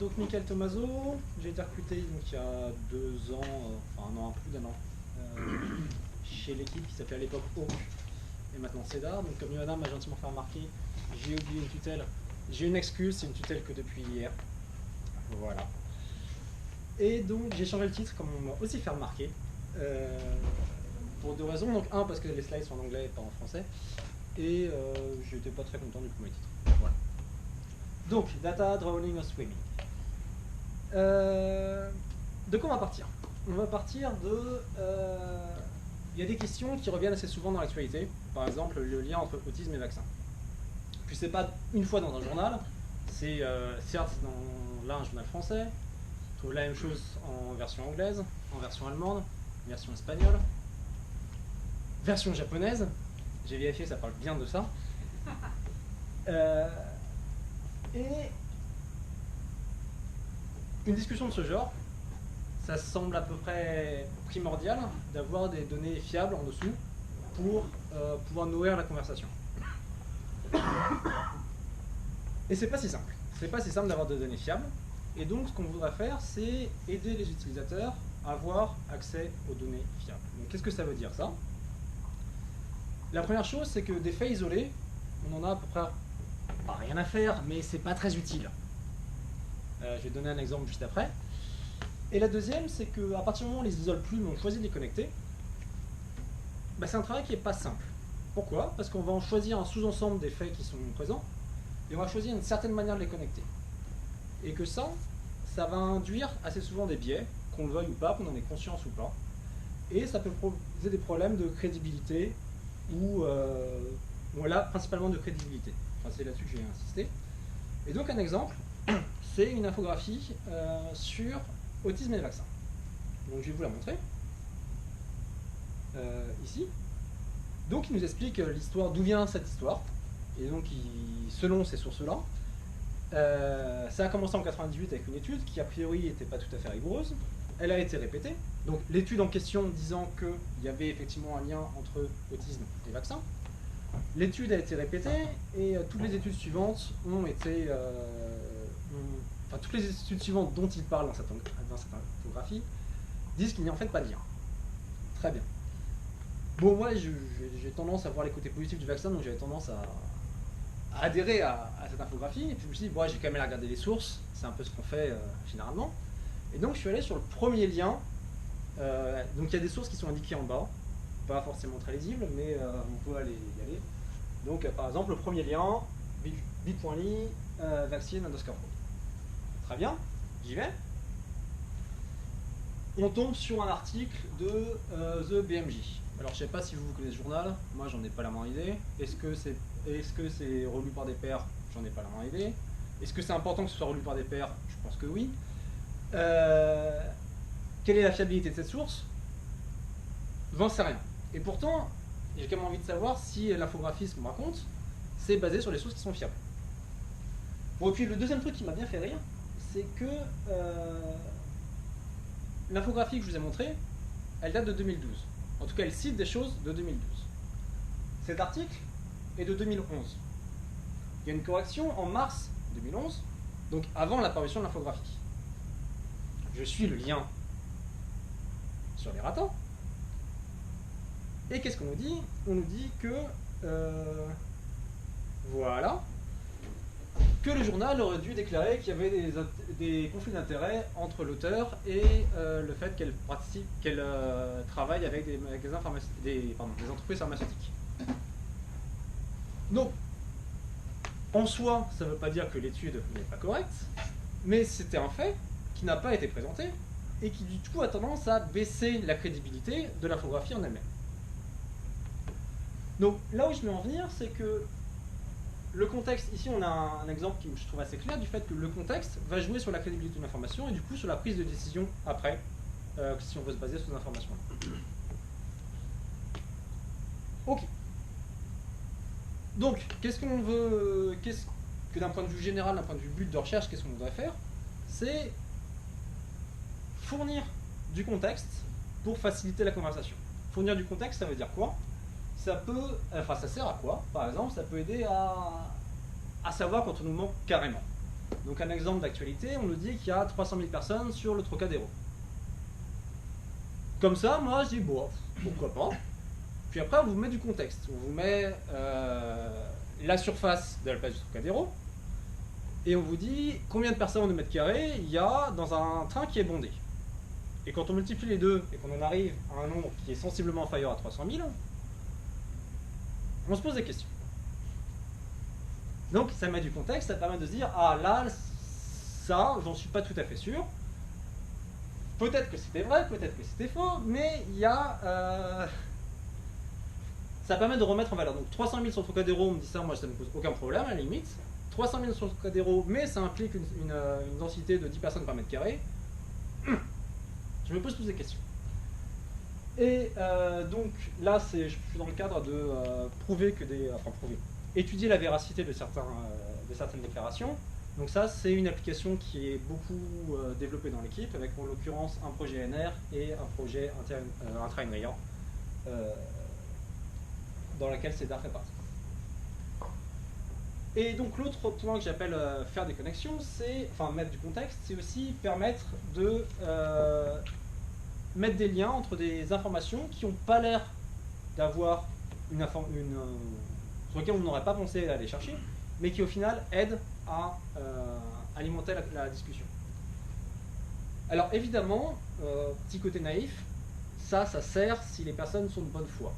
Donc Michael Tomaso, j'ai été recruté donc, il y a 2 ans, enfin un an, plus d'un an, chez l'équipe qui s'appelait à l'époque Hawk et maintenant Cedar. Donc comme Yohanna m'a gentiment fait remarquer, j'ai oublié une tutelle. J'ai une excuse, c'est une tutelle que depuis hier. Voilà. Et donc j'ai changé le titre, comme on m'a aussi fait remarquer, pour 2 raisons. Donc un, parce que les slides sont en anglais et pas en français, et j'étais pas très content du premier titre. Voilà. Donc, data, drawing or swimming. De quoi on va partir? On va partir de... Il y a des questions qui reviennent assez souvent dans l'actualité. Par exemple, le lien entre autisme et vaccin. Puis c'est pas une fois dans un journal, c'est certes dans là un journal français, on trouve la même chose en version anglaise, en version allemande, version espagnole, version japonaise. J'ai vérifié, ça parle bien de ça. Et une discussion de ce genre, ça semble à peu près primordial d'avoir des données fiables en dessous pour pouvoir nourrir la conversation. Et c'est pas si simple. C'est pas si simple d'avoir des données fiables. Et donc ce qu'on voudrait faire, c'est aider les utilisateurs à avoir accès aux données fiables. Donc qu'est-ce que ça veut dire ça? La première chose, c'est que des faits isolés, on en a à peu près pas rien à faire, mais c'est pas très utile. Je vais donner un exemple juste après. Et la deuxième, c'est qu'à partir du moment où on les isole plus, mais on choisit de les connecter, bah c'est un travail qui n'est pas simple. Pourquoi? Parce qu'on va en choisir un sous-ensemble des faits qui sont présents, et on va choisir une certaine manière de les connecter. Et que ça va induire assez souvent des biais, qu'on le veuille ou pas, qu'on en ait conscience ou pas. Et ça peut poser des problèmes de crédibilité, ou là, principalement de crédibilité. Enfin, c'est là-dessus que j'ai insisté. Et donc un exemple, c'est une infographie sur autisme et le vaccin. Donc je vais vous la montrer. Ici. Donc il nous explique l'histoire, d'où vient cette histoire. Et donc selon ces sources-là, ça a commencé en 98 avec une étude qui a priori n'était pas tout à fait rigoureuse. Elle a été répétée. Donc l'étude en question disant qu'il y avait effectivement un lien entre autisme et vaccin. L'étude a été répétée et toutes les études suivantes ont été... enfin, toutes les études suivantes dont il parle dans cette infographie disent qu'il n'y a en fait pas de lien. Très bien. Bon, moi, j'ai tendance à voir les côtés positifs du vaccin, donc j'avais tendance à adhérer à cette infographie. Et puis je me suis dit, bon, j'ai quand même aller regarder les sources, c'est un peu ce qu'on fait généralement. Et donc je suis allé sur le premier lien. Donc il y a des sources qui sont indiquées en bas, pas forcément très lisibles, mais on peut aller y aller. Donc par exemple, le premier lien, bit.ly, vaccine _. Très bien, j'y vais. On tombe sur un article de The BMJ. Alors je sais pas si vous connaissez ce journal, moi j'en ai pas la moindre idée. Est-ce que c'est relu par des pairs? J'en ai pas la moindre idée. Est-ce que c'est important que ce soit relu par des pairs? Je pense que oui. Quelle est la fiabilité de cette source? J'en sais rien. Et pourtant, j'ai quand même envie de savoir si l'infographie, ce qu'on me raconte, c'est basé sur les sources qui sont fiables. Bon, et puis le deuxième truc qui m'a bien fait rire, c'est que l'infographie que je vous ai montrée, elle date de 2012. En tout cas, elle cite des choses de 2012. Cet article est de 2011. Il y a une correction en mars 2011, donc avant l'apparition de l'infographie. Je suis le lien sur les ratons. Et qu'est-ce qu'on nous dit? On nous dit que voilà, que le journal aurait dû déclarer qu'il y avait des conflits d'intérêts entre l'auteur et le fait qu'elle travaille avec des entreprises pharmaceutiques. Donc, en soi, ça ne veut pas dire que l'étude n'est pas correcte, mais c'était un fait qui n'a pas été présenté et qui du coup a tendance à baisser la crédibilité de l'infographie en elle-même. Donc là où je veux en venir, c'est que le contexte, ici on a un exemple qui je trouve assez clair du fait que le contexte va jouer sur la crédibilité de l'information et du coup sur la prise de décision après, si on veut se baser sur ces informations. Ok. Donc, qu'est-ce qu'on veut, que d'un point de vue général, d'un point de vue but de recherche, qu'est-ce qu'on voudrait faire? C'est fournir du contexte pour faciliter la conversation. Fournir du contexte, ça veut dire quoi? Ça sert à quoi? Par exemple, ça peut aider à savoir quand on nous manque carrément. Donc un exemple d'actualité, on nous dit qu'il y a 300 000 personnes sur le Trocadéro. Comme ça, moi je dis, bon, pourquoi pas. Puis après, on vous met du contexte. On vous met la surface de la place du Trocadéro. Et on vous dit combien de personnes au mètre carré il y a dans un train qui est bondé. Et quand on multiplie les deux et qu'on en arrive à un nombre qui est sensiblement inférieur à 300 000, on se pose des questions. Donc ça met du contexte, ça permet de se dire, ah là, ça, j'en suis pas tout à fait sûr. Peut-être que c'était vrai, peut-être que c'était faux, mais il y a... ça permet de remettre en valeur. Donc 300 000 sur le Trocadéro, on me dit ça, moi ça ne me pose aucun problème à la limite. 300 000 sur le Trocadéro, mais ça implique une densité de 10 personnes par mètre carré. Je me pose toutes ces questions. Et donc là, je suis dans le cadre de prouver que étudier la véracité de certaines déclarations. Donc ça, c'est une application qui est beaucoup développée dans l'équipe, avec en l'occurrence un projet NR et un projet intra-NRIA, dans lequel CEDAR fait partie. Et donc l'autre point que j'appelle faire des connexions, enfin mettre du contexte, c'est aussi permettre de mettre des liens entre des informations qui n'ont pas l'air d'avoir sur lesquelles on n'aurait pas pensé à aller chercher, mais qui au final aident à alimenter la discussion. Alors évidemment, petit côté naïf, ça sert si les personnes sont de bonne foi.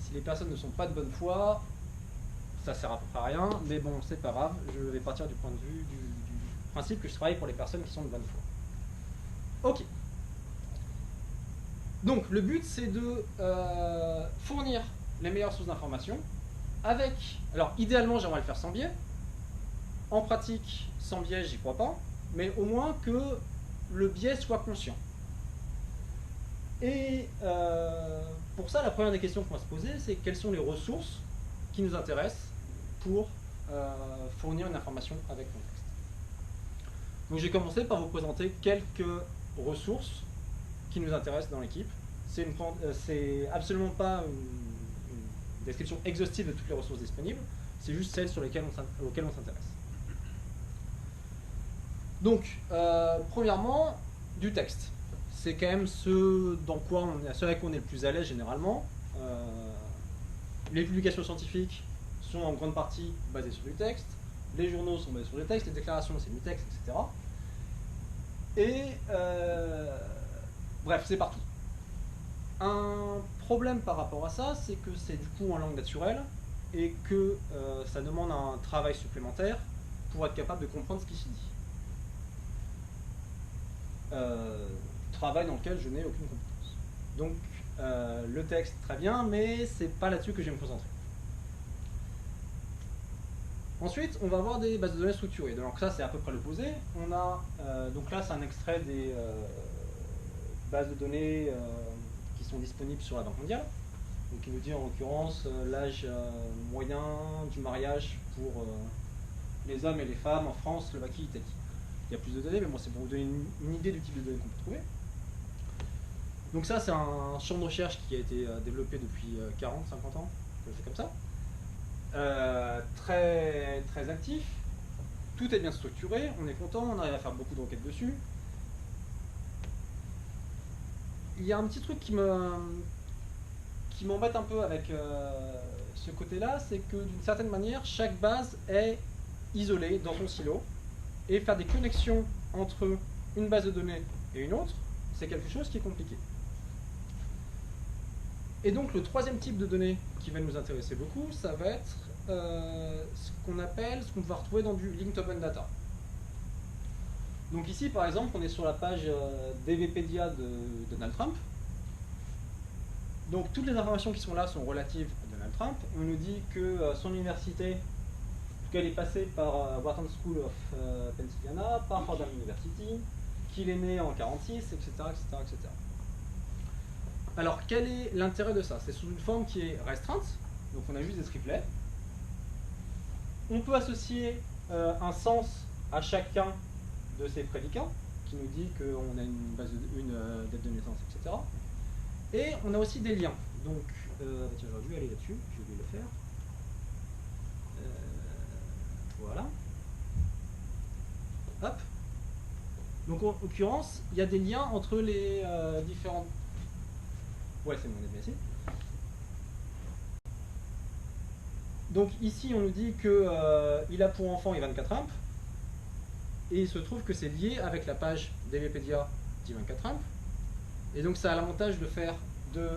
Si les personnes ne sont pas de bonne foi, ça sert à peu près à rien, mais bon, c'est pas grave, je vais partir du point de vue du principe que je travaille pour les personnes qui sont de bonne foi. Ok. Donc le but c'est de fournir les meilleures sources d'informations avec, alors idéalement j'aimerais le faire sans biais, en pratique sans biais j'y crois pas, mais au moins que le biais soit conscient. Et pour ça la première des questions qu'on va se poser c'est quelles sont les ressources qui nous intéressent pour fournir une information avec contexte. Donc j'ai commencé par vous présenter quelques ressources qui nous intéressent dans l'équipe. C'est absolument pas une description exhaustive de toutes les ressources disponibles, c'est juste celles auxquelles on s'intéresse. Donc, premièrement, du texte. C'est quand même ce avec quoi on est le plus à l'aise généralement. Les publications scientifiques sont en grande partie basées sur du texte, les journaux sont basés sur du texte, les déclarations c'est du texte, etc. Et bref, c'est partout. Un problème par rapport à ça, c'est que c'est du coup en langue naturelle et que ça demande un travail supplémentaire pour être capable de comprendre ce qui s'y dit. Travail dans lequel je n'ai aucune compétence. Donc le texte, très bien, mais c'est pas là-dessus que je vais me concentrer. Ensuite, on va avoir des bases de données structurées. Donc ça, c'est à peu près l'opposé. On a, donc là, c'est un extrait des bases de données qui sont disponibles sur la Banque mondiale. Donc il nous dit en l'occurrence l'âge moyen du mariage pour les hommes et les femmes en France, Slovaquie, Italie. Il y a plus de données, mais bon, c'est pour vous donner une idée du type de données qu'on peut trouver. Donc ça, c'est un champ de recherche qui a été développé depuis 40, 50 ans, c'est comme ça. Très, très actif. Tout est bien structuré, on est content, on arrive à faire beaucoup d'enquêtes dessus. Il y a un petit truc qui m'embête un peu avec ce côté-là, c'est que d'une certaine manière, chaque base est isolée dans son silo, et faire des connexions entre une base de données et une autre, c'est quelque chose qui est compliqué. Et donc le troisième type de données qui va nous intéresser beaucoup, ça va être ce qu'on va retrouver dans du Linked Open Data. Donc ici par exemple, on est sur la page DVpedia de Donald Trump. Donc toutes les informations qui sont là sont relatives à Donald Trump. On nous dit que son université, qu'elle est passée par Wharton School of Pennsylvania, par Fordham University, qu'il est né en 1946, etc., etc., etc. Alors, quel est l'intérêt de ça? C'est sous une forme qui est restreinte, donc on a juste des triplets. On peut associer un sens à chacun de ces prédicats, qui nous dit qu'on a une date de naissance, etc. Et on a aussi des liens. Donc, tiens, j'aurais dû aller là-dessus, j'ai oublié de le faire. Voilà. Donc en l'occurrence, il y a des liens entre les différentes... Ouais, c'est bon, on est bien ici. Donc ici, on nous dit que il a pour enfant Ivan Trump, et il se trouve que c'est lié avec la page DBpedia d'Ivan Trump. Et donc ça a l'avantage de faire de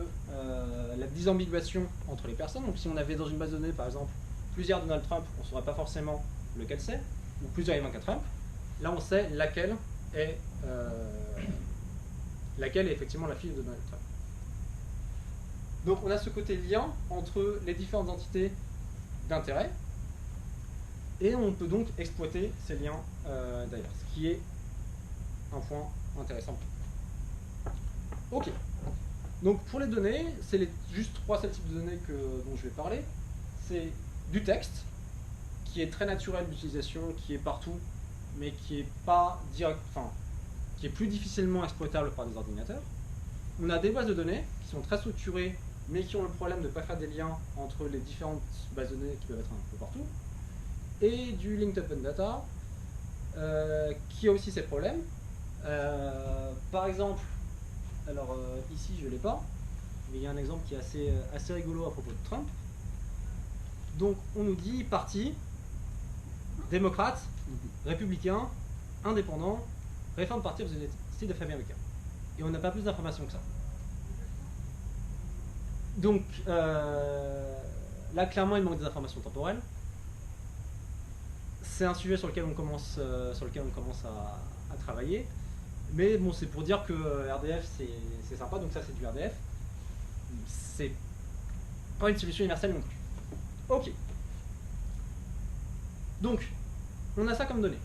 la disambiguation entre les personnes. Donc si on avait dans une base de données, par exemple, plusieurs Donald Trump, on ne saurait pas forcément lequel c'est, ou plusieurs Ivanka Trump. Là, on sait laquelle est effectivement la fille de Donald Trump. Donc on a ce côté lien entre les différentes entités d'intérêt, et on peut donc exploiter ces liens d'ailleurs, ce qui est un point intéressant. Ok. Donc pour les données, c'est juste trois seuls types de données dont je vais parler. C'est du texte, qui est très naturel d'utilisation, qui est partout, mais qui est pas direct, qui est plus difficilement exploitable par des ordinateurs. On a des bases de données qui sont très structurées, mais qui ont le problème de ne pas faire des liens entre les différentes bases de données qui peuvent être un peu partout. Et du linked open data, qui a aussi ses problèmes. Par exemple, alors ici je ne l'ai pas, mais il y a un exemple qui est assez rigolo à propos de Trump. Donc on nous dit parti, démocrate, républicain, indépendant, Reform Party of the United States of America. Et on n'a pas plus d'informations que ça. Donc là clairement il manque des informations temporelles. C'est un sujet sur lequel on commence à travailler. Mais bon, c'est pour dire que RDF c'est sympa, donc ça c'est du RDF. C'est pas une solution universelle non plus. Ok. Donc, on a ça comme données.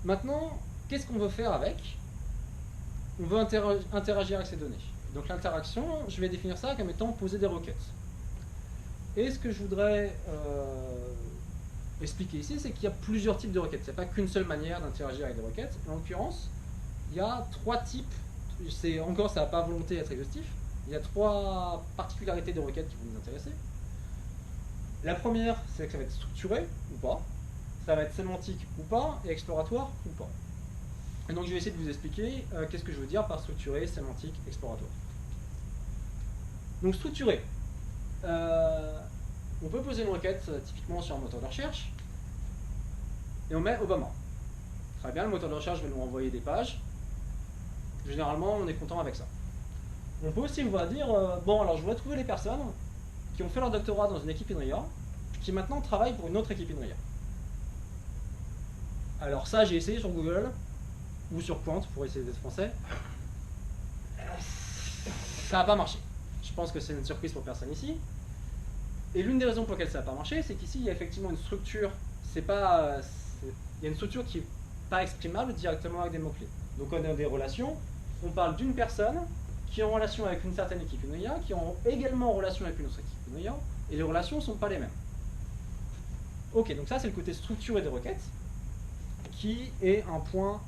Maintenant, qu'est-ce qu'on veut faire avec? On veut interagir avec ces données. Donc l'interaction, je vais définir ça comme étant poser des requêtes. Et ce que je voudrais expliquer ici, c'est qu'il y a plusieurs types de requêtes. C'est pas qu'une seule manière d'interagir avec des requêtes. En l'occurrence, il y a trois types. Encore, ça n'a pas volonté d'être exhaustif. Il y a trois particularités de requêtes qui vont nous intéresser. La première, c'est que ça va être structuré ou pas. Ça va être sémantique ou pas, et exploratoire ou pas. Et donc je vais essayer de vous expliquer qu'est-ce que je veux dire par structuré, sémantique, exploratoire. Donc structuré. On peut poser une requête typiquement sur un moteur de recherche, et on met Obama. Très bien, le moteur de recherche va nous renvoyer des pages. Généralement, on est content avec ça. On peut aussi vouloir dire, bon alors je voudrais trouver les personnes qui ont fait leur doctorat dans une équipe INRIA, qui maintenant travaillent pour une autre équipe INRIA. Alors ça, j'ai essayé sur Google, ou sur Quant, pour essayer d'être français. Ça n'a pas marché. Je pense que c'est une surprise pour personne ici. Et l'une des raisons pour lesquelles ça n'a pas marché, c'est qu'ici, il y a effectivement une structure. Il y a une structure qui n'est pas exprimable directement avec des mots-clés. Donc on a des relations. On parle d'une personne qui est en relation avec une certaine équipe INRIA, qui est également en relation avec une autre équipe INRIA, et les relations ne sont pas les mêmes. Ok, donc ça c'est le côté structuré des requêtes, qui est un point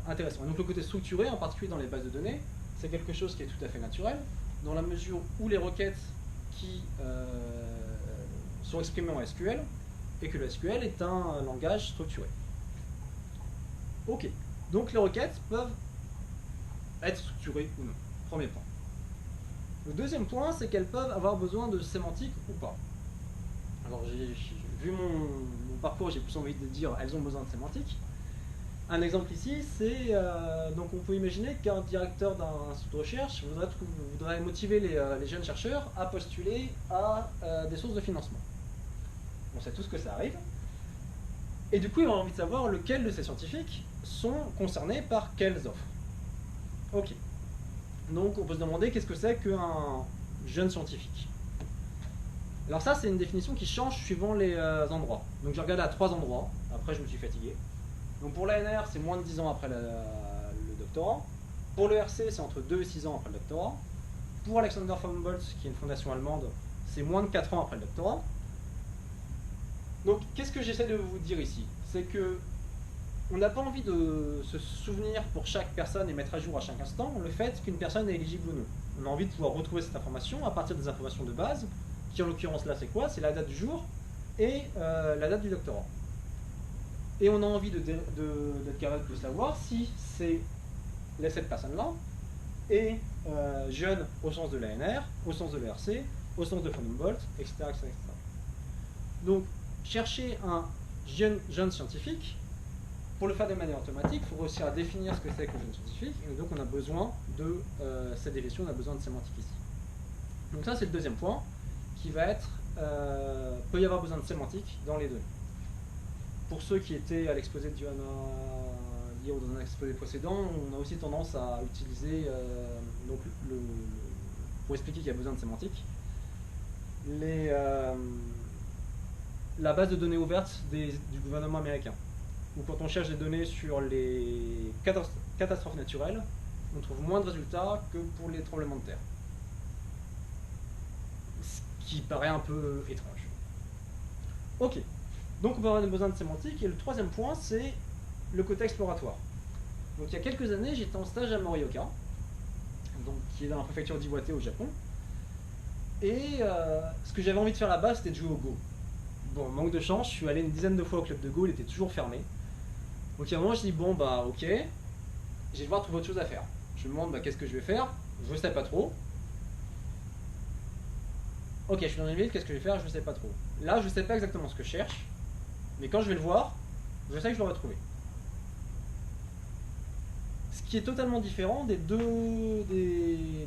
intéressant. Et donc le côté structuré, en particulier dans les bases de données, c'est quelque chose qui est tout à fait naturel, dans la mesure où les requêtes qui sont exprimées en SQL, et que le SQL est un langage structuré. Ok, donc les requêtes peuvent être structurées ou non. Premier point. Le deuxième point, c'est qu'elles peuvent avoir besoin de sémantique ou pas. Alors, vu mon parcours, j'ai plus envie de dire elles ont besoin de sémantique. Un exemple ici, c'est donc on peut imaginer qu'un directeur d'un institut de recherche voudrait motiver les jeunes chercheurs à postuler à des sources de financement. On sait tous que ça arrive. Et du coup, il a envie de savoir lequel de ces scientifiques sont concernés par quelles offres. Ok. Donc on peut se demander qu'est-ce que c'est qu'un jeune scientifique. Alors ça, c'est une définition qui change suivant les endroits. Donc j'ai regardé à 3 endroits, après je me suis fatigué. Donc pour l'ANR, c'est moins de 10 ans après le doctorat. Pour le RC, c'est entre 2 et 6 ans après le doctorat. Pour Alexander von Humboldt, qui est une fondation allemande, c'est moins de 4 ans après le doctorat. Donc qu'est-ce que j'essaie de vous dire ici? C'est que on n'a pas envie de se souvenir pour chaque personne et mettre à jour à chaque instant le fait qu'une personne est éligible ou non. On a envie de pouvoir retrouver cette information à partir des informations de base, qui en l'occurrence là c'est quoi? C'est la date du jour et la date du doctorat. et on a envie d'être capable de savoir si cette personne-là est jeune au sens de l'ANR, au sens de l'ERC, au sens de von Humboldt, etc., etc., etc. Donc, chercher un jeune scientifique, pour le faire de manière automatique, il faut réussir à définir ce que c'est que le jeune scientifique, et donc on a besoin de cette définition, on a besoin de sémantique ici. Donc ça, c'est le deuxième point, qui va être, peut y avoir besoin de sémantique dans les données. Pour ceux qui étaient à l'exposé de Johanna hier ou dans un exposé précédent, on a aussi tendance à utiliser, donc pour expliquer qu'il y a besoin de sémantique, la base de données ouverte du gouvernement américain, où quand on cherche des données sur les catastrophes naturelles, on trouve moins de résultats que pour les tremblements de terre. Ce qui paraît un peu étrange. Ok, donc on va avoir besoin de sémantique, et le troisième point, c'est le côté exploratoire. Donc il y a quelques années, j'étais en stage à Morioka, donc, qui est dans la préfecture d'Iwate au Japon, et ce que j'avais envie de faire là-bas, c'était de jouer au Go. Bon, manque de chance, je suis allé une dizaine de fois au club de Go, il était toujours fermé. Donc à un moment, je dis, bon, bah ok, je vais devoir trouver autre chose à faire. Je me demande, bah, qu'est-ce que je vais faire? Je sais pas trop. Ok, je suis dans une ville, qu'est-ce que je vais faire? Je sais pas trop. Là, je sais pas exactement ce que je cherche, mais quand je vais le voir, je sais que je l'aurai trouvé. Ce qui est totalement différent des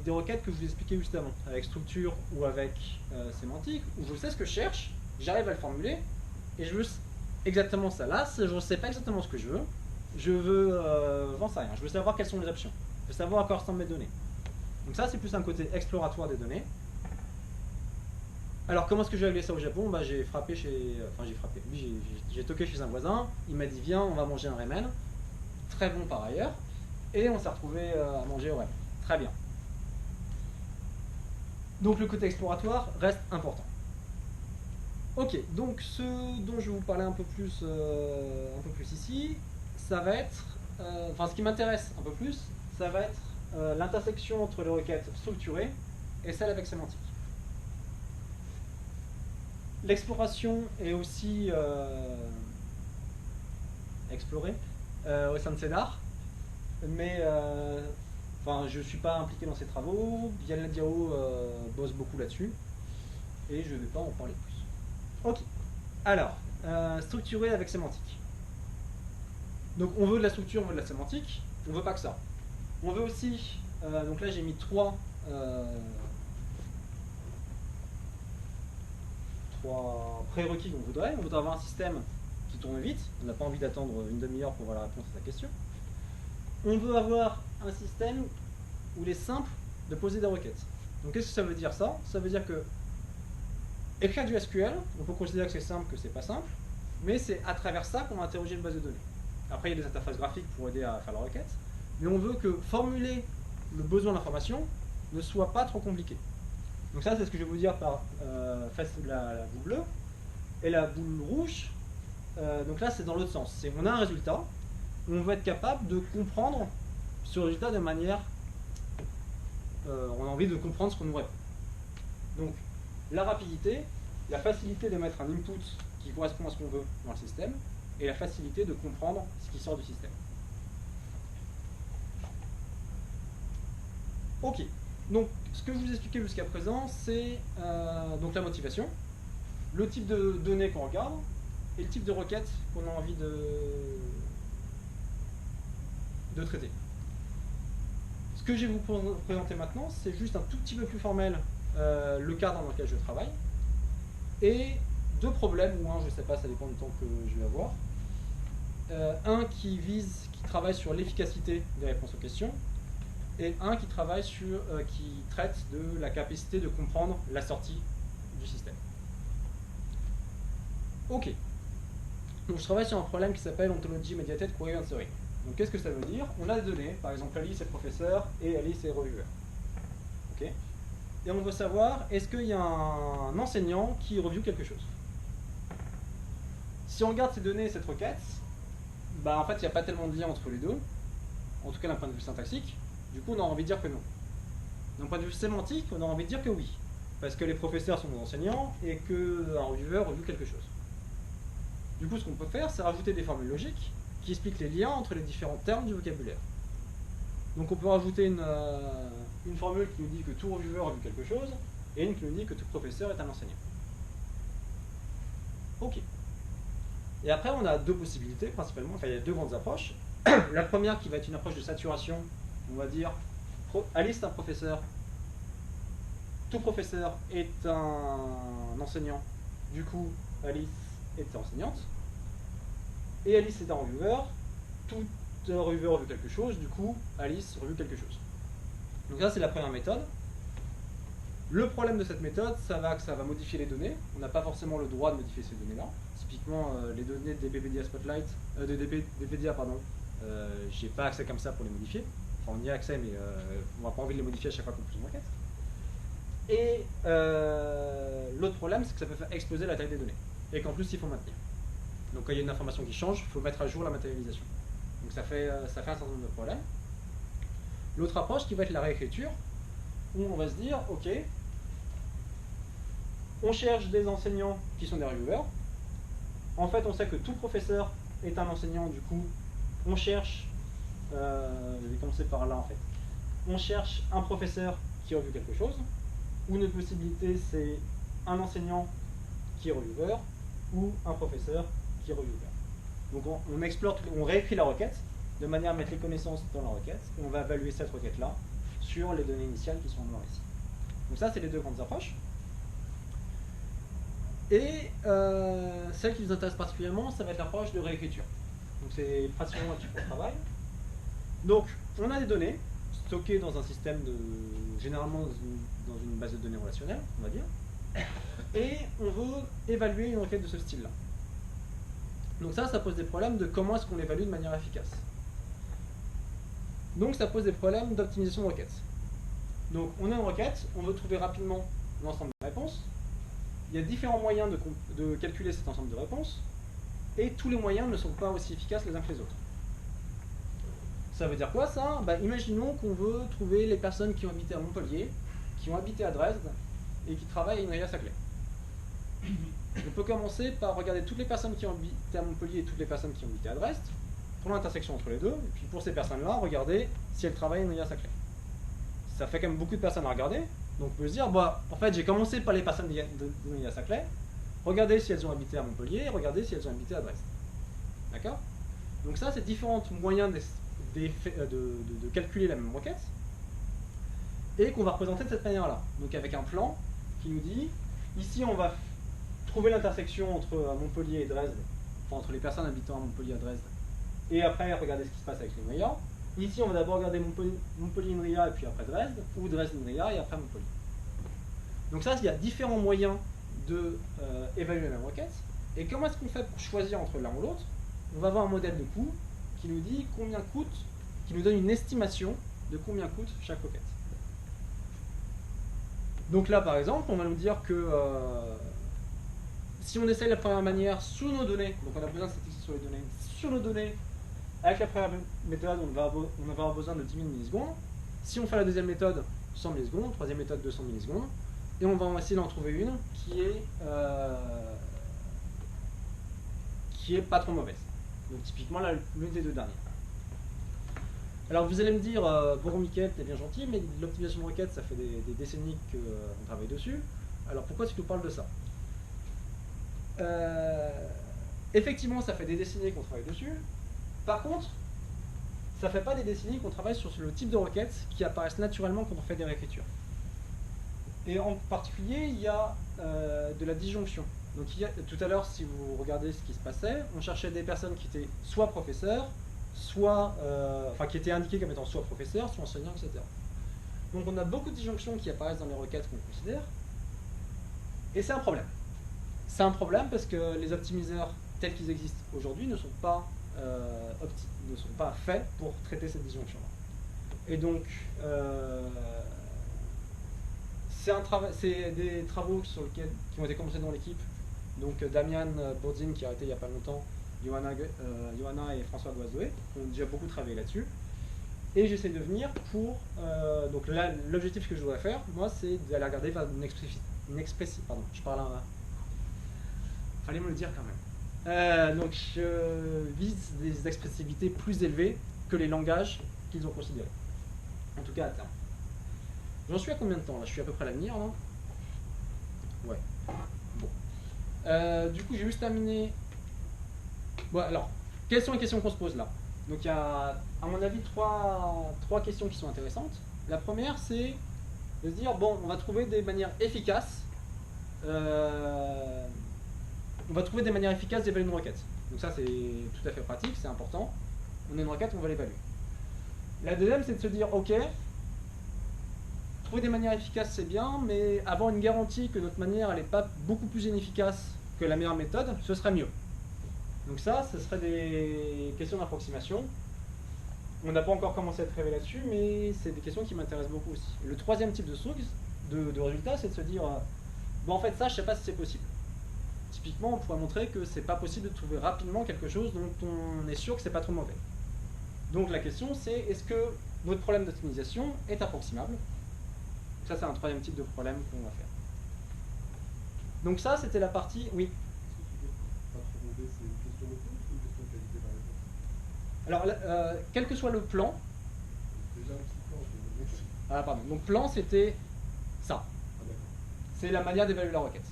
requêtes que je vous ai expliquées juste avant, avec structure ou avec sémantique, où je sais ce que je cherche, j'arrive à le formuler, et je veux exactement ça. Là, je ne sais pas exactement ce que je veux, j'en sais rien, je veux savoir quelles sont les options, je veux savoir à quoi ressemblent mes données. Donc ça, c'est plus un côté exploratoire des données. Alors, comment est-ce que j'ai réglé ça au Japon? Bah, j'ai frappé chez... Enfin, j'ai toqué chez un voisin, il m'a dit, viens, on va manger un ramen, très bon par ailleurs, et on s'est retrouvé à manger au ramen. Très bien. Donc le côté exploratoire reste important. Ok, donc ce dont je vais vous parler un peu plus ici, ça va être, enfin ce qui m'intéresse un peu plus, ça va être l'intersection entre les requêtes structurées et celles avec sémantique. L'exploration est aussi explorée au sein de CEDAR, mais enfin, je ne suis pas impliqué dans ces travaux. Yann Diao bosse beaucoup là-dessus, et je ne vais pas en parler plus. Ok, alors, structuré avec sémantique. Donc on veut de la structure, on veut de la sémantique, on veut pas que ça. On veut aussi, donc là j'ai mis trois prérequis qu'on voudrait. On voudrait avoir un système qui tourne vite, on n'a pas envie d'attendre une demi-heure pour avoir la réponse à sa question. On veut avoir un système où il est simple de poser des requêtes. Donc qu'est-ce que ça veut dire ça? Ça veut dire que écrire du SQL, on peut considérer que c'est simple, que c'est pas simple, mais c'est à travers ça qu'on va interroger une base de données. Après, il y a des interfaces graphiques pour aider à faire la requête, mais on veut que formuler le besoin d'information ne soit pas trop compliqué. Donc ça, c'est ce que je vais vous dire par la boule bleue. Et la boule rouge, donc là, c'est dans l'autre sens. C'est on a un résultat, on va être capable de comprendre ce résultat de manière... on a envie de comprendre ce qu'on nous répond. Donc, la rapidité, la facilité de mettre un input qui correspond à ce qu'on veut dans le système, et la facilité de comprendre ce qui sort du système. Ok, donc ce que je vous ai expliqué jusqu'à présent, c'est donc la motivation, le type de données qu'on regarde, et le type de requête qu'on a envie de traiter. Ce que je vais vous présenter maintenant, c'est juste un tout petit peu plus formel le cadre dans lequel je travaille, et deux problèmes, ou un, je ne sais pas, ça dépend du temps que je vais avoir. Un qui travaille sur l'efficacité des réponses aux questions, et un qui travaille qui traite de la capacité de comprendre la sortie du système. Ok. Donc je travaille sur un problème qui s'appelle Ontology Mediated Query Answering. Donc qu'est-ce que ça veut dire? On a des données, par exemple Alice est professeur et Alice est reviewer. Ok. Et on veut savoir, est-ce qu'il y a un enseignant qui review quelque chose? Si on regarde ces données et cette requête, bah en fait il n'y a pas tellement de lien entre les deux, en tout cas d'un point de vue syntaxique, du coup on a envie de dire que non. D'un point de vue sémantique, on a envie de dire que oui, parce que les professeurs sont nos enseignants et qu'un reviewer review quelque chose. Du coup, ce qu'on peut faire, c'est rajouter des formules logiques qui expliquent les liens entre les différents termes du vocabulaire. Donc on peut rajouter une formule qui nous dit que tout reviewer a vu quelque chose, et une qui nous dit que tout professeur est un enseignant. Ok. Et après, on a deux possibilités, principalement, enfin il y a deux grandes approches. La première qui va être une approche de saturation, on va dire, Alice est un professeur, tout professeur est un enseignant, du coup Alice est enseignante, et Alice est un reviewer, tout reviewer a vu quelque chose, du coup Alice a vu quelque chose. Donc ça c'est la première méthode. Le problème de cette méthode, ça va modifier les données. On n'a pas forcément le droit de modifier ces données-là. Typiquement, les données des DBpedia Spotlight, des DBpedia, pardon, j'ai pas accès comme ça pour les modifier. Enfin, on y a accès, mais on n'a pas envie de les modifier à chaque fois qu'on pousse une requête. Et l'autre problème, c'est que ça peut faire exploser la taille des données. Et qu'en plus, il faut maintenir. Donc quand il y a une information qui change, il faut mettre à jour la matérialisation. Donc ça fait un certain nombre de problèmes. L'autre approche qui va être la réécriture, où on va se dire, ok, on cherche des enseignants qui sont des reviewers. En fait, on sait que tout professeur est un enseignant, du coup, on cherche, je vais commencer par là en fait, on cherche un professeur qui a revu quelque chose, ou une possibilité c'est un enseignant qui est reviewer, ou un professeur qui est reviewer. Donc on explore, on réécrit la requête, de manière à mettre les connaissances dans la requête, et on va évaluer cette requête-là sur les données initiales qui sont noires ici. Donc ça, c'est les deux grandes approches. Et celle qui nous intéresse particulièrement, ça va être l'approche de réécriture. Donc c'est pratiquement un type de travail. Donc on a des données stockées dans un système généralement dans une base de données relationnelle, on va dire, et on veut évaluer une requête de ce style-là. Donc ça pose des problèmes de comment est-ce qu'on l'évalue de manière efficace. Donc ça pose des problèmes d'optimisation de requête. Donc on a une requête, on veut trouver rapidement l'ensemble de réponses. Il y a différents moyens de calculer cet ensemble de réponses, et tous les moyens ne sont pas aussi efficaces les uns que les autres. Ça veut dire quoi ça? Imaginons qu'on veut trouver les personnes qui ont habité à Montpellier, qui ont habité à Dresde, et qui travaillent à Inria-Saclay. On peut commencer par regarder toutes les personnes qui ont habité à Montpellier et toutes les personnes qui ont habité à Dresde, pour l'intersection entre les deux, et puis pour ces personnes-là, regarder si elles travaillent à Inria-Saclay. Ça fait quand même beaucoup de personnes à regarder, donc on peut se dire, en fait j'ai commencé par les personnes d'Inria-Saclay, regardez si elles ont habité à Montpellier, regardez si elles ont habité à Dresde. D'accord? Donc ça, c'est différents moyens de calculer la même requête, et qu'on va représenter de cette manière-là. Donc avec un plan qui nous dit, ici on va trouver l'intersection entre Montpellier et Dresde, enfin entre les personnes habitant à Montpellier et à Dresde, et après regarder ce qui se passe avec l'INRIA. Ici on va d'abord regarder Montpellier-INRIA et puis après Dresde, ou Dresde-INRIA et après Montpellier. Donc ça, il y a différents moyens d'évaluer la même requête. Et comment est-ce qu'on fait pour choisir entre l'un ou l'autre? On va avoir un modèle de coût qui nous dit combien coûte, qui nous donne une estimation de combien coûte chaque requête. Donc là, par exemple, on va nous dire que si on essaye la première manière sur nos données, donc on a besoin de statistiques sur les données, sur nos données, avec la première méthode, on va avoir besoin de 10 000 millisecondes. Si on fait la deuxième méthode, 100 millisecondes, troisième méthode, 200 millisecondes, et on va essayer d'en trouver une qui est pas trop mauvaise. Donc typiquement l'une des deux dernières. Alors vous allez me dire, bon Mickaël, t'es bien gentil, mais l'optimisation de requête, ça fait des décennies qu'on travaille dessus. Alors pourquoi tu nous parles de ça? Effectivement, ça fait des décennies qu'on travaille dessus. Par contre, ça fait pas des décennies qu'on travaille sur le type de requêtes qui apparaissent naturellement quand on fait des réécritures. Et en particulier, il y a de la disjonction. Donc tout à l'heure, si vous regardez ce qui se passait, on cherchait des personnes qui étaient soit professeurs, soit, qui étaient indiquées comme étant soit professeurs, soit enseignants, etc. Donc on a beaucoup de disjonctions qui apparaissent dans les requêtes qu'on considère, et c'est un problème. C'est un problème parce que les optimiseurs tels qu'ils existent aujourd'hui ne sont pas faits pour traiter cette disjonction-là. Et donc, c'est des travaux qui ont été commencés dans l'équipe. Donc Damian Bourdin qui a arrêté il n'y a pas longtemps, Johanna et François Goisdoé ont déjà beaucoup travaillé là-dessus. Et j'essaie de venir pour... donc là, l'objectif que je voudrais faire, moi, c'est d'aller regarder vers une expression... Pardon, je parle à... Fallait me le dire quand même. Donc je vise des expressivités plus élevées que les langages qu'ils ont considérés. En tout cas à terme. J'en suis à combien de temps là? Je suis à peu près à l'avenir, non? Ouais. Bon. Du coup, j'ai juste terminé. Bon, alors, quelles sont les questions qu'on se pose là? Donc il y a, à mon avis, trois questions qui sont intéressantes. La première, c'est de se dire, bon, on va trouver des manières efficaces. On va trouver des manières efficaces d'évaluer une requête. Donc ça, c'est tout à fait pratique, c'est important. On a une requête, on va l'évaluer. La deuxième, c'est de se dire, ok, trouver des manières efficaces, c'est bien, mais avoir une garantie que notre manière, elle n'est pas beaucoup plus inefficace que la meilleure méthode, ce serait mieux. Donc ça, ce serait des questions d'approximation. On n'a pas encore commencé à travailler là-dessus, mais c'est des questions qui m'intéressent beaucoup aussi. Et le troisième type de résultat, c'est de se dire, bon, en fait, ça, je ne sais pas si c'est possible. Typiquement, on pourrait montrer que c'est pas possible de trouver rapidement quelque chose dont on est sûr que c'est pas trop mauvais. Donc la question, c'est est-ce que votre problème d'optimisation est approximable? Ça, c'est un troisième type de problème qu'on va faire. Donc ça, c'était la partie... Oui. Alors, quel que soit le plan... Ah, pardon. Donc, plan, c'était ça. C'est la manière d'évaluer la requête.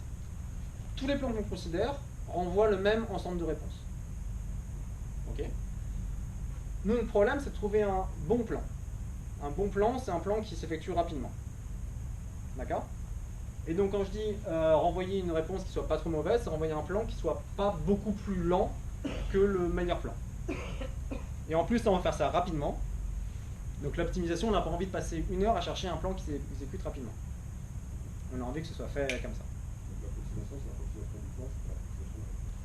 Tous les plans qu'on considère renvoient le même ensemble de réponses. Ok. Nous, le problème, c'est de trouver un bon plan. Un bon plan, c'est un plan qui s'effectue rapidement. D'accord? Et donc, quand je dis renvoyer une réponse qui soit pas trop mauvaise, c'est renvoyer un plan qui soit pas beaucoup plus lent que le meilleur plan. Et en plus, on va faire ça rapidement. Donc l'optimisation, on n'a pas envie de passer 1 heure à chercher un plan qui s'exécute rapidement. On a envie que ce soit fait comme ça.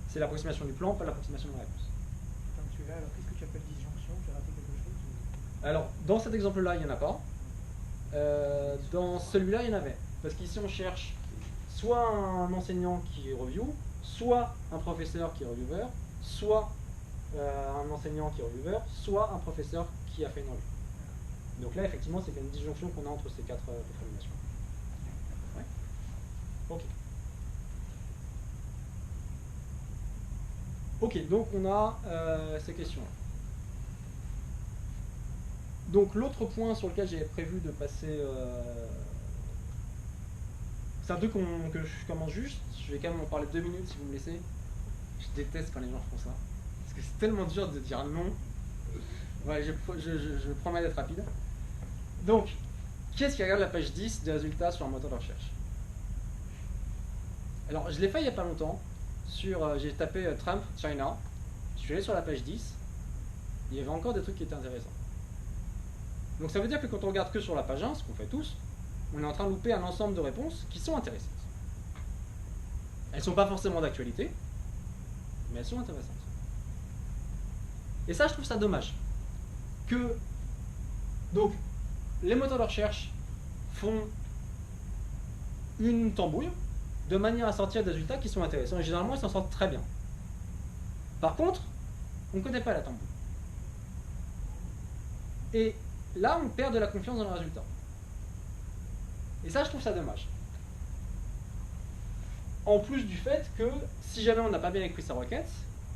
C'est l'approximation du plan, pas l'approximation de la réponse. Comme tu es là, alors qu'est-ce que tu appelles disjonction? Tu as raté quelque chose? Alors, dans cet exemple-là, il n'y en a pas. Dans celui-là, il y en avait. Parce qu'ici, on cherche soit un enseignant qui review, soit un professeur qui est reviewer, soit un enseignant qui est reviewer, soit un professeur qui a fait une review. Donc là, effectivement, c'est une disjonction qu'on a entre ces 4 formulations. Ouais. Ok. Ok, donc on a ces questions-là. Donc l'autre point sur lequel j'avais prévu de passer... c'est un truc que je commence juste. Je vais quand même en parler 2 minutes si vous me laissez. Je déteste quand les gens font ça. Parce que c'est tellement dur de dire non. Ouais, je promets d'être rapide. Donc, qui est-ce qui regarde la page 10 des résultats sur un moteur de recherche? Alors, je l'ai fait il n'y a pas longtemps. J'ai tapé Trump, China. Je suis allé sur la page 10. Il y avait encore des trucs qui étaient intéressants. Donc ça veut dire que quand on regarde que sur la page 1, ce qu'on fait tous, on est en train de louper un ensemble de réponses qui sont intéressantes. Elles ne sont pas forcément d'actualité, mais elles sont intéressantes. Et ça, je trouve ça dommage. Donc, les moteurs de recherche font une tambouille de manière à sortir des résultats qui sont intéressants. Et généralement, ils s'en sortent très bien. Par contre, on ne connaît pas la tambouille. Et là, on perd de la confiance dans le résultat. Et ça, je trouve ça dommage. En plus du fait que, si jamais on n'a pas bien écrit sa requête,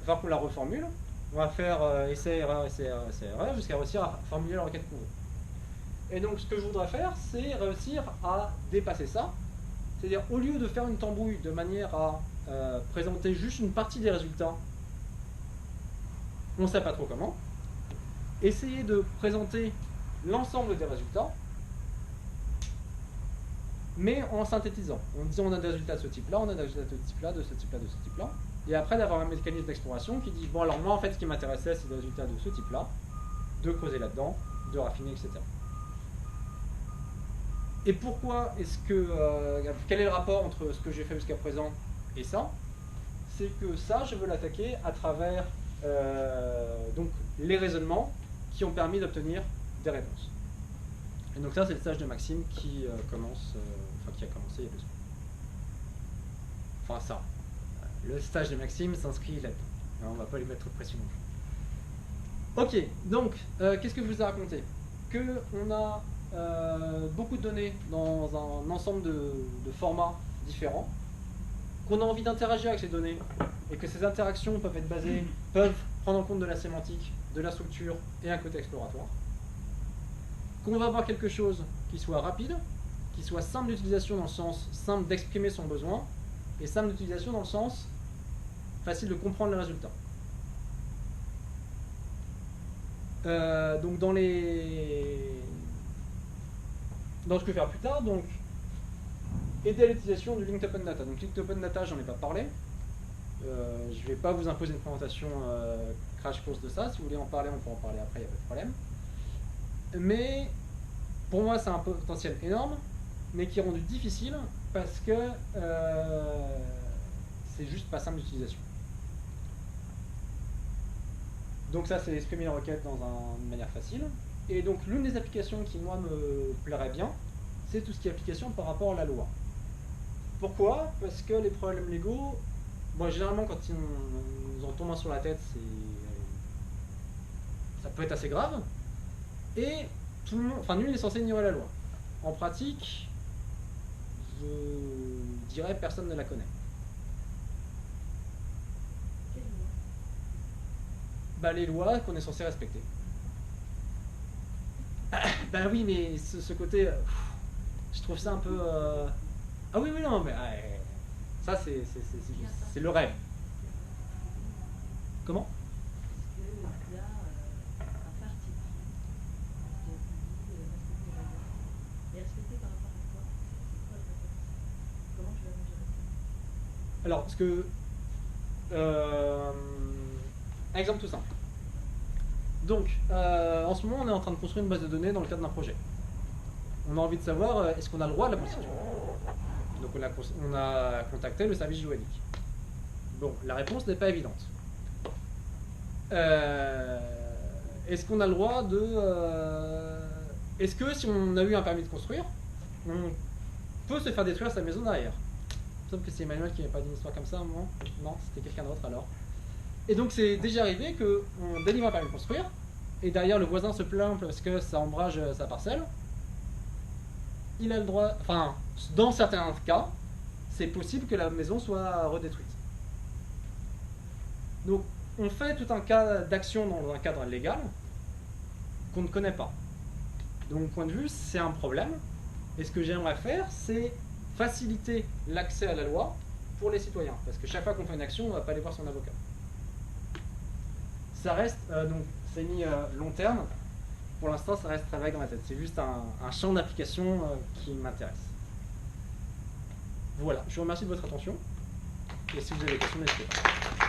il va falloir qu'on la reformule. On va faire essai-erreur, essai-erreur, essai-erreur, jusqu'à réussir à formuler la requête qu'on veut. Et donc, ce que je voudrais faire, c'est réussir à dépasser ça. C'est-à-dire, au lieu de faire une tambouille de manière à présenter juste une partie des résultats, on ne sait pas trop comment, essayer de présenter l'ensemble des résultats, mais en synthétisant. En disant on a des résultats de ce type-là, on a des résultats de ce type-là, de ce type-là, de ce type-là. Et après d'avoir un mécanisme d'exploration qui dit, bon alors moi en fait ce qui m'intéressait c'est des résultats de ce type-là, de creuser là-dedans, de raffiner, etc. Et pourquoi est-ce que... quel est le rapport entre ce que j'ai fait jusqu'à présent et ça? C'est que ça, je veux l'attaquer à travers donc, les raisonnements qui ont permis d'obtenir des réponses. Et donc ça, c'est le stage de Maxime qui commence, qui a commencé il y a 2 semaines. Enfin ça. Le stage de Maxime s'inscrit là-dedans. On va pas lui mettre trop de pression. Ok, donc, qu'est-ce que je vous ai raconté? On a beaucoup de données dans un ensemble de formats différents, qu'on a envie d'interagir avec ces données et que ces interactions peuvent prendre en compte de la sémantique, de la structure et un côté exploratoire. Qu'on va avoir quelque chose qui soit rapide, qui soit simple d'utilisation dans le sens simple d'exprimer son besoin, et simple d'utilisation dans le sens facile de comprendre le résultat. Donc dans ce que je vais faire plus tard, donc aider à l'utilisation du Linked Open Data. Donc Linked Open Data, j'en ai pas parlé. Je ne vais pas vous imposer une présentation crash course de ça. Si vous voulez en parler, on peut en parler après, il n'y a pas de problème. Mais pour moi, c'est un potentiel énorme, mais qui est rendu difficile parce que c'est juste pas simple d'utilisation. Donc ça, c'est exprimer les requêtes dans une manière facile. Et donc l'une des applications qui, moi, me plairait bien, c'est tout ce qui est application par rapport à la loi. Pourquoi? Parce que les problèmes légaux, bon, généralement, quand ils nous en tombent un sur la tête, ça peut être assez grave. Et tout le monde, enfin, nul n'est censé ignorer la loi. En pratique, je dirais personne ne la connaît. Bah, les lois qu'on est censé respecter. Bah oui, mais ce côté, je trouve ça un peu... Ah oui, non, mais ça c'est le rêve. Comment? Alors, parce que... un exemple tout simple. Donc, en ce moment, on est en train de construire une base de données dans le cadre d'un projet. On a envie de savoir, est-ce qu'on a le droit de la constituer? Donc, on a contacté le service juridique. Bon, la réponse n'est pas évidente. Est-ce qu'on a le droit de... Est-ce que si on a eu un permis de construire, on peut se faire détruire sa maison derrière? Sauf que c'est Emmanuel qui m'avait pas dit une histoire comme ça à un moment. Non, c'était quelqu'un d'autre alors. Et donc c'est déjà arrivé qu'on délivre un permis de construire, et derrière le voisin se plaint parce que ça ombrage sa parcelle. Il a le droit, enfin, dans certains cas, c'est possible que la maison soit redétruite. Donc on fait tout un cas d'action dans un cadre légal qu'on ne connaît pas. De mon point de vue, c'est un problème, et ce que j'aimerais faire, c'est faciliter l'accès à la loi pour les citoyens, parce que chaque fois qu'on fait une action, on ne va pas aller voir son avocat. Ça reste, donc c'est mis long terme, pour l'instant ça reste très vague dans ma tête, c'est juste un champ d'application qui m'intéresse. Voilà, je vous remercie de votre attention, et si vous avez des questions, n'hésitez pas.